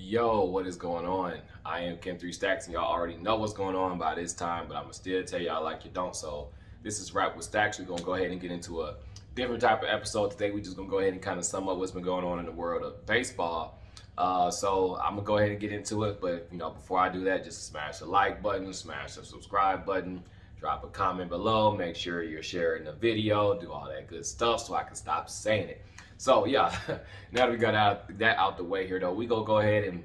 Yo, what is going on? I am Ken 3 Stacks, and y'all already know what's going on by this time, but I'm gonna still tell y'all like you don't. So this is Rap with Stacks. We're gonna go ahead and get into a different type of episode today. We're just gonna go ahead and kind of sum up what's been going on in the world of baseball. So I'm gonna go ahead and get into it, but before I do that, just smash the like button, smash the subscribe button, drop a comment below, make sure you're sharing the video, do all that good stuff so I can stop saying it. So yeah, now that we got that out the way here, though, we go ahead and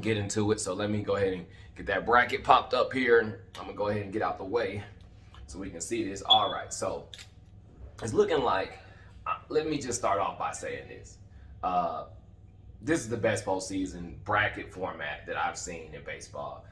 get into it. So let me go ahead and get that bracket popped up here, and I'm gonna go ahead and get out the way so we can see this. All right, so it's looking like. Let me just start off by saying this. This is the best postseason bracket format that I've seen in baseball.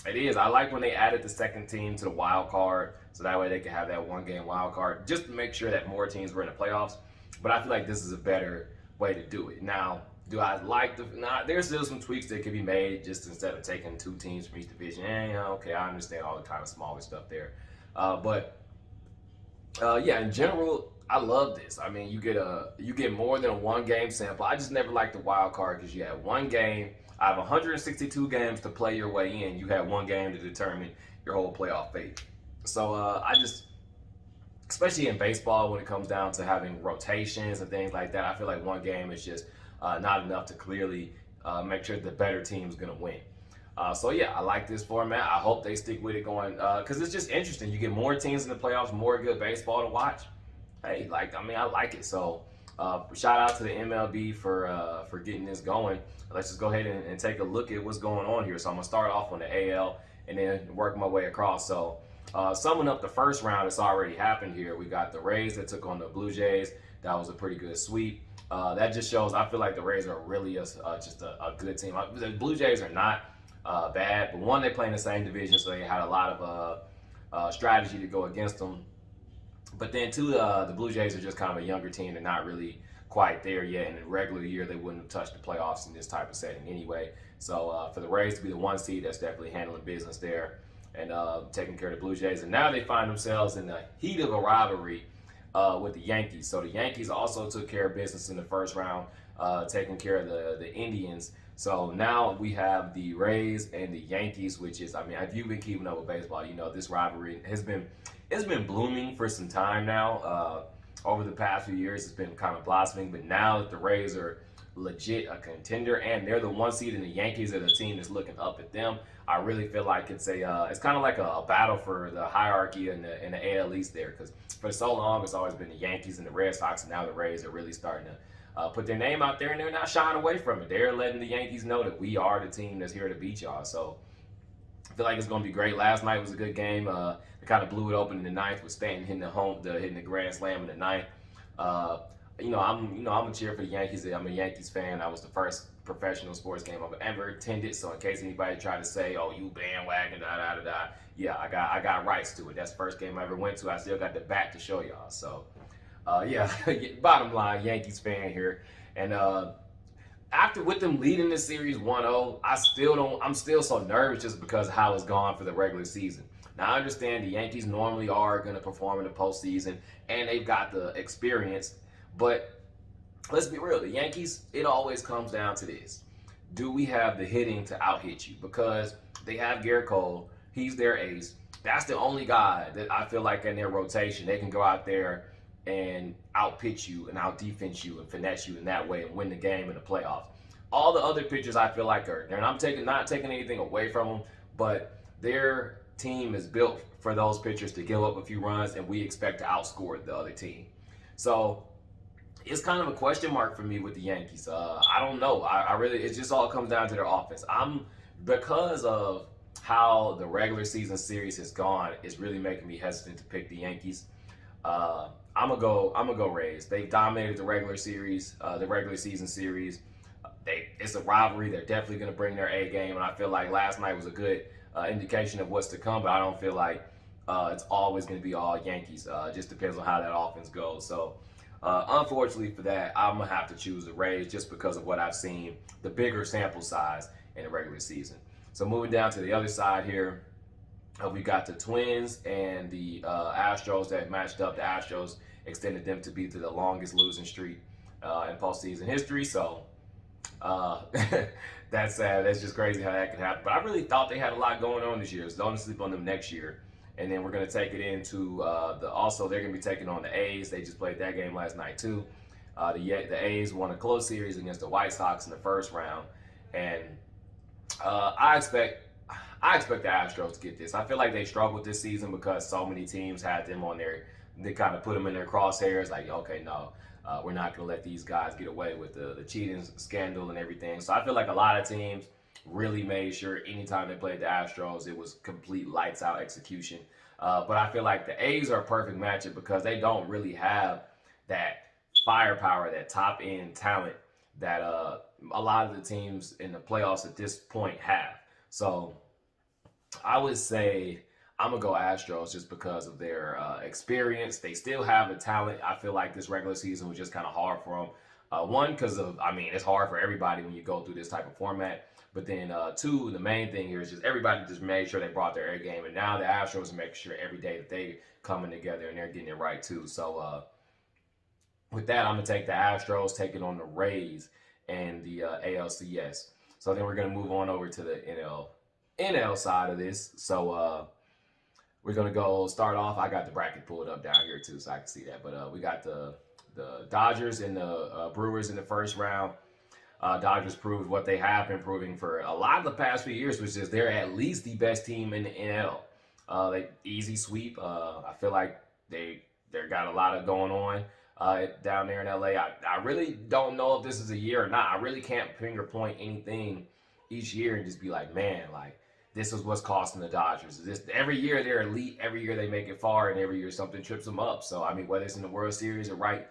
It is. I like when they added the second team to the wild card, so that way they can have that one-game wild card, just to make sure that more teams were in the playoffs. But I feel like this is a better way to do it. Now, do I like the? Nah, there's still some tweaks that could be made, just instead of taking two teams from each division. Okay, I understand all the kind of smaller stuff there, yeah, in general, I love this. I mean, you get more than a one game sample. I just never liked the wild card because you had one game. I have 162 games to play your way in. You had one game to determine your whole playoff fate. So I just, especially in baseball, when it comes down to having rotations and things like that, I feel like one game is just not enough to clearly make sure the better team is going to win. So yeah, I like this format. I hope they stick with it going because it's just interesting. You get more teams in the playoffs, more good baseball to watch. Hey, I like it. So shout out to the MLB for getting this going. Let's just go ahead and take a look at what's going on here. So I'm gonna start off on the AL and then work my way across. So summing up the first round, it's already happened here. We got the Rays that took on the Blue Jays. That was a pretty good sweep. That just shows I feel like the Rays are really just a good team. The Blue Jays are not bad, but one, they play in the same division, so they had a lot of strategy to go against them. But then two, the Blue Jays are just kind of a younger team. They're not really quite there yet. In a regular year, they wouldn't have touched the playoffs in this type of setting anyway. So for the Rays to be the one seed, that's definitely handling business there and taking care of the Blue Jays. And now they find themselves in the heat of a rivalry with the Yankees. So the Yankees also took care of business in the first round, taking care of the Indians. So now we have the Rays and the Yankees, which is, I mean, if you've been keeping up with baseball, you know this rivalry has been blooming for some time now. Over the past few years, it's been kind of blossoming. But now that the Rays are legit a contender and they're the one seed, and the Yankees are the team that's looking up at them, I really feel like it's kind of like a battle for the hierarchy in the AL East there. Because for so long, it's always been the Yankees and the Red Sox, and now the Rays are really starting to put their name out there, and they're not shying away from it. They're letting the Yankees know that we are the team that's here to beat y'all. So I feel like it's going to be great. Last night was a good game. They kind of blew it open in the ninth with Stanton hitting the grand slam in the ninth. I'm a cheer for the Yankees. I'm a Yankees fan. That was the first professional sports game I've ever attended. So in case anybody tried to say, "Oh, you bandwagon, yeah, I got rights to it. That's the first game I ever went to. I still got the bat to show y'all. So. Yeah, bottom line, Yankees fan here. And after with them leading this series 1-0, I'm still so nervous just because of how it's gone for the regular season. Now I understand the Yankees normally are going to perform in the postseason and they've got the experience, but let's be real, the Yankees, it always comes down to this. Do we have the hitting to out-hit you? Because they have Garrett Cole, he's their ace. That's the only guy that I feel like in their rotation, they can go out there and out-pitch you and out-defense you and finesse you in that way and win the game in the playoffs. All the other pitchers I feel like are, and I'm not taking anything away from them, but their team is built for those pitchers to give up a few runs, and we expect to outscore the other team. So it's kind of a question mark for me with the Yankees. I don't know. I really, it just all comes down to their offense. Because of how the regular season series has gone, it's really making me hesitant to pick the Yankees. I'm gonna go Rays. They've dominated the regular season series. It's a rivalry. They're definitely gonna bring their A game, and I feel like last night was a good indication of what's to come. But I don't feel like it's always gonna be all Yankees. It just depends on how that offense goes. So unfortunately for that, I'm gonna have to choose the Rays just because of what I've seen, the bigger sample size in the regular season. So moving down to the other side here. We got the Twins and the Astros that matched up. The Astros extended them to be to the longest losing streak in postseason history. So Uh, that's sad. That's just crazy how that can happen. But I really thought they had a lot going on this year. So don't sleep on them next year. And then we're gonna take it into also they're gonna be taking on the A's. They just played that game last night too. The A's won a close series against the White Sox in the first round, and I expect the Astros to get this. I feel like they struggled this season because so many teams had them on their. They kind of put them in their crosshairs. Like, okay, no, we're not going to let these guys get away with the cheating scandal and everything. So I feel like a lot of teams really made sure anytime they played the Astros, it was complete lights out execution. But I feel like the A's are a perfect matchup because they don't really have that firepower, that top end talent that a lot of the teams in the playoffs at this point have. So I would say I'm gonna go Astros just because of their experience. They still have the talent. I feel like this regular season was just kind of hard for them. One, because of it's hard for everybody when you go through this type of format. But then two, the main thing here is just everybody just made sure they brought their A game, and now the Astros are making sure every day that they coming together and they're getting it right too. So with that, I'm gonna take the Astros taking on the Rays and the ALCS. So then we're gonna move on over to the NL side of this. So we're gonna go start off. I got the bracket pulled up down here too, so I can see that. But we got the Dodgers and the Brewers in the first round. Dodgers proved what they have been proving for a lot of the past few years, which is they're at least the best team in the NL. They easy sweep. I feel like they got a lot of going on down there in LA. I really don't know if this is a year or not. I really can't finger point anything each year and just be like, man, like this is what's costing the Dodgers. This every year they're elite, every year they make it far, and every year something trips them up. So I mean, whether it's in the World Series or right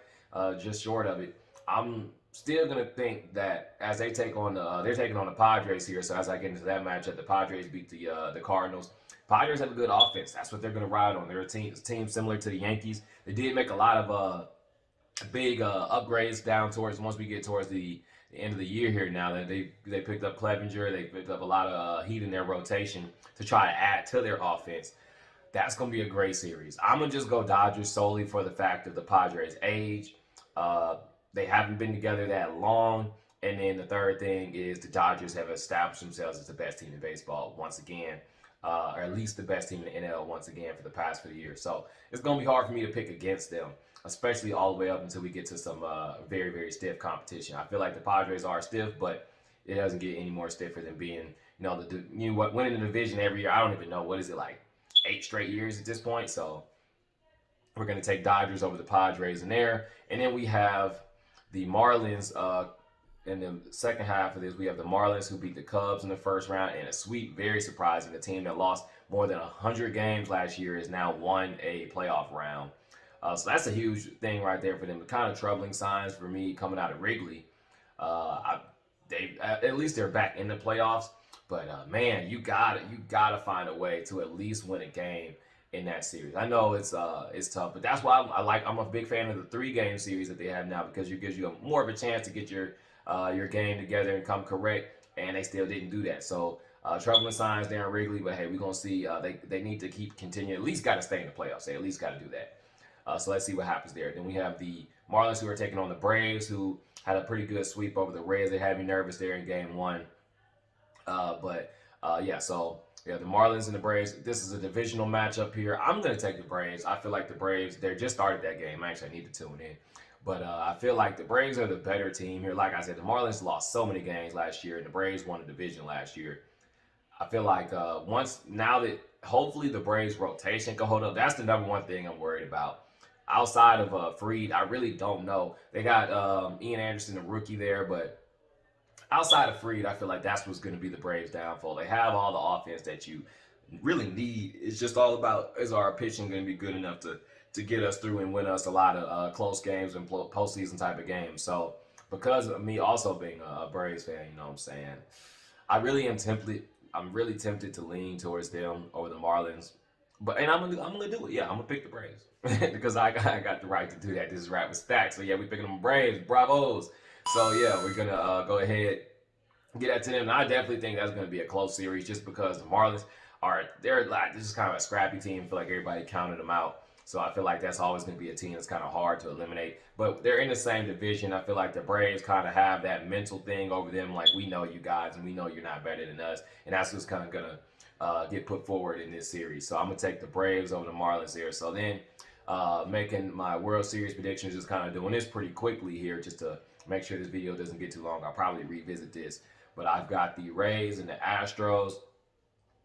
just short of it, I'm still gonna think that as they take on they're taking on the Padres here. So as I get into that matchup, the Padres beat the Cardinals. Padres have a good offense. That's what they're gonna ride on. They're a team similar to the Yankees. They did make a lot of big upgrades down towards once we get towards the end of the year here. Now that they picked up Clevenger, they picked up a lot of heat in their rotation to try to add to their offense. That's gonna be a great series. I'm gonna just go Dodgers solely for the fact of the Padres' age. They haven't been together that long. And then the third thing is the Dodgers have established themselves as the best team in baseball once again, or at least the best team in the NL once again for the past few years. So it's going to be hard for me to pick against them, especially all the way up until we get to some very, very stiff competition. I feel like the Padres are stiff, but it doesn't get any more stiffer than being, winning the division every year. I don't even know, what is it, like 8 straight years at this point? So we're going to take Dodgers over the Padres in there. And then we have the Marlins in the second half of this. We have the Marlins who beat the Cubs in the first round in a sweep. Very surprising. The team that lost more than 100 games last year has now won a playoff round. So that's a huge thing right there for them. Kind of troubling signs for me coming out of Wrigley. At least they're back in the playoffs. But man, you gotta find a way to at least win a game in that series. I know it's tough, but that's why I'm a big fan of the 3-game series that they have now, because it gives you more of a chance to get your game together and come correct, and they still didn't do that. So troubling signs there in Wrigley, but hey, we're gonna see. They need to keep continuing. At least got to stay in the playoffs. They at least got to do that. So let's see what happens there. Then we have the Marlins who are taking on the Braves, who had a pretty good sweep over the Rays. They had me nervous there in Game 1, So the Marlins and the Braves. This is a divisional matchup here. I'm going to take the Braves. I feel like the Braves, they just started that game. Actually, I need to tune in. But I feel like the Braves are the better team here. Like I said, the Marlins lost so many games last year, and the Braves won the division last year. I feel like now that hopefully the Braves rotation can hold up, that's the number one thing I'm worried about. Outside of Fried, I really don't know. They got Ian Anderson, a rookie there, but outside of Fried, I feel like that's what's going to be the Braves' downfall. They have all the offense that you really need. It's just all about, is our pitching going to be good enough to get us through and win us a lot of close games and postseason type of games. So because of me also being a Braves fan, you know what I'm saying, I'm really tempted to lean towards them over the Marlins. And I'm gonna do it. Yeah, I'm gonna pick the Braves because I got the right to do that. This is right with Stacks. So yeah, we picking them Braves. Bravos. So yeah, we're gonna go ahead get that to them. And I definitely think that's gonna be a close series just because the Marlins they're like, this is kind of a scrappy team. I feel like everybody counted them out. So I feel like that's always going to be a team that's kind of hard to eliminate. But they're in the same division. I feel like the Braves kind of have that mental thing over them, like we know you guys and we know you're not better than us, and that's what's kind of going to get put forward in this series. So I'm going to take the Braves over the Marlins here. So then making my World Series predictions, just kind of doing this pretty quickly here just to make sure this video doesn't get too long. I'll probably revisit this. But I've got the Rays and the Astros.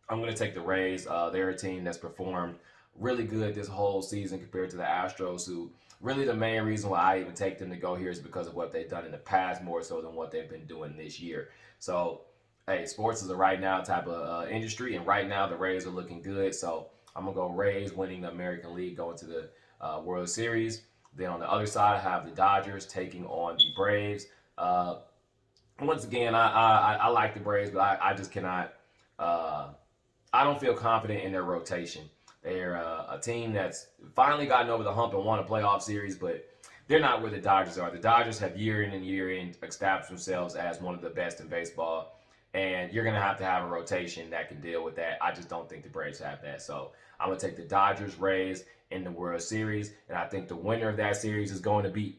I'm going to take the Rays. They're a team that's performed really good this whole season compared to the Astros, who really the main reason why I even take them to go here is because of what they've done in the past more so than what they've been doing this year. So, hey, sports is a right now type of industry, and right now the Rays are looking good. So I'm going to go Rays winning the American League, going to the World Series. Then on the other side, I have the Dodgers taking on the Braves. Once again, I like the Braves, but I just cannot. I don't feel confident in their rotation. They're a team that's finally gotten over the hump and won a playoff series, but they're not where the Dodgers are. The Dodgers have year in and year in established themselves as one of the best in baseball, and you're going to have a rotation that can deal with that. I just don't think the Braves have that. So I'm going to take the Dodgers, Rays in the World Series, and I think the winner of that series is going to be